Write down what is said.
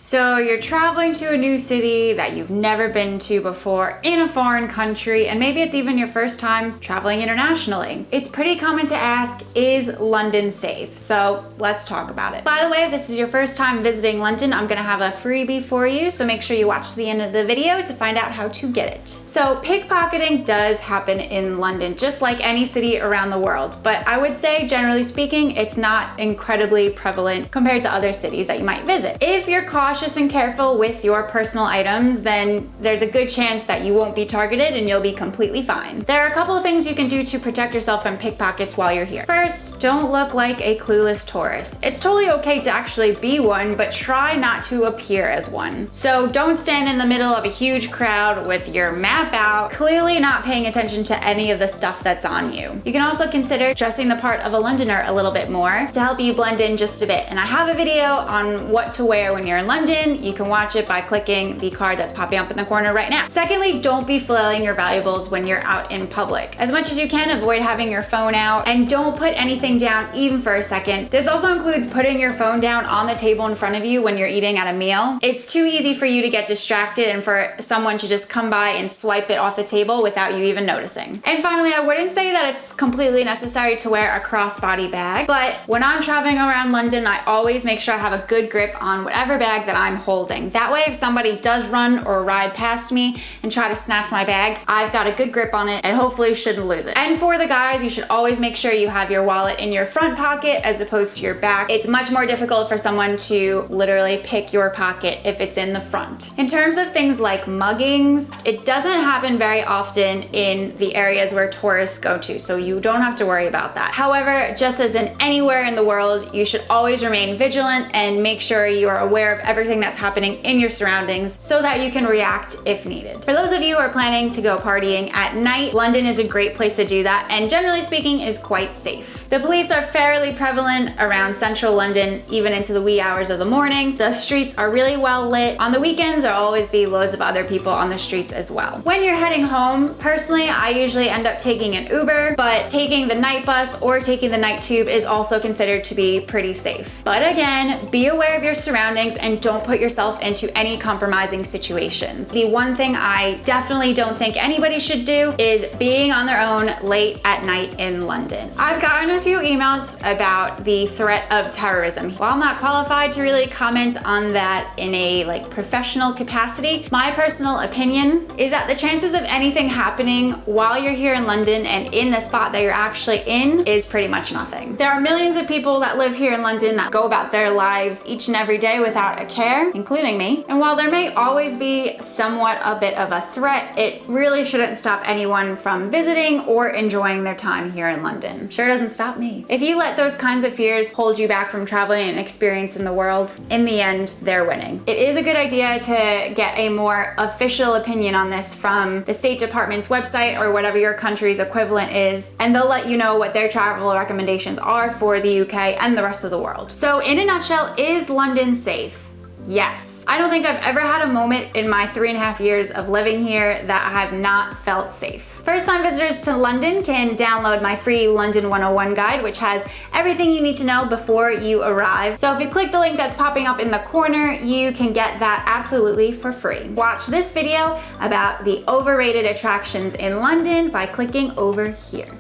So you're traveling to a new city that you've never been to before in a foreign country, and maybe it's even your first time traveling internationally. It's pretty common to ask, is London safe? So let's talk about it. By the way, if this is your first time visiting London, I'm gonna have a freebie for you, so make sure you watch to the end of the video to find out how to get it. So pickpocketing does happen in London, just like any city around the world, but I would say, generally speaking, it's not incredibly prevalent compared to other cities that you might visit. If you're cautious and careful with your personal items, then there's a good chance that you won't be targeted and you'll be completely fine. There are a couple of things you can do to protect yourself from pickpockets while you're here. First, don't look like a clueless tourist. It's totally okay to actually be one, but try not to appear as one. So don't stand in the middle of a huge crowd with your map out, clearly not paying attention to any of the stuff that's on you. You can also consider dressing the part of a Londoner a little bit more to help you blend in just a bit. And I have a video on what to wear when you're in London. You can watch it by clicking the card that's popping up in the corner right now. Secondly, don't be flailing your valuables when you're out in public. As much as you can, avoid having your phone out, and don't put anything down even for a second. This also includes putting your phone down on the table in front of you when you're eating at a meal. It's too easy for you to get distracted and for someone to just come by and swipe it off the table without you even noticing. And finally, I wouldn't say that it's completely necessary to wear a crossbody bag, but when I'm traveling around London, I always make sure I have a good grip on whatever bag that I'm holding. That way, if somebody does run or ride past me and try to snatch my bag, I've got a good grip on it and hopefully shouldn't lose it. And for the guys, you should always make sure you have your wallet in your front pocket as opposed to your back. It's much more difficult for someone to literally pick your pocket if it's in the front. In terms of things like muggings, it doesn't happen very often in the areas where tourists go to, so you don't have to worry about that. However, just as in anywhere in the world, you should always remain vigilant and make sure you are aware of everything that's happening in your surroundings so that you can react if needed. For those of you who are planning to go partying at night, London is a great place to do that and generally speaking is quite safe. The police are fairly prevalent around central London, even into the wee hours of the morning. The streets are really well lit. On the weekends, there'll always be loads of other people on the streets as well. When you're heading home, personally, I usually end up taking an Uber, but taking the night bus or taking the night tube is also considered to be pretty safe. But again, be aware of your surroundings and don't put yourself into any compromising situations. The one thing I definitely don't think anybody should do is being on their own late at night in London. I've gotten a few emails about the threat of terrorism. While I'm not qualified to really comment on that in a professional capacity, my personal opinion is that the chances of anything happening while you're here in London and in the spot that you're actually in is pretty much nothing. There are millions of people that live here in London that go about their lives each and every day without a care, including me. And while there may always be somewhat a bit of a threat, it really shouldn't stop anyone from visiting or enjoying their time here in London. Sure doesn't stop me. If you let those kinds of fears hold you back from traveling and experiencing the world, in the end, they're winning. It is a good idea to get a more official opinion on this from the State Department's website or whatever your country's equivalent is, and they'll let you know what their travel recommendations are for the UK and the rest of the world. So in a nutshell, is London safe? Yes. I don't think I've ever had a moment in my 3.5 years of living here that I have not felt safe. First-time visitors to London can download my free London 101 guide, which has everything you need to know before you arrive. So if you click the link that's popping up in the corner, you can get that absolutely for free. Watch this video about the overrated attractions in London by clicking over here.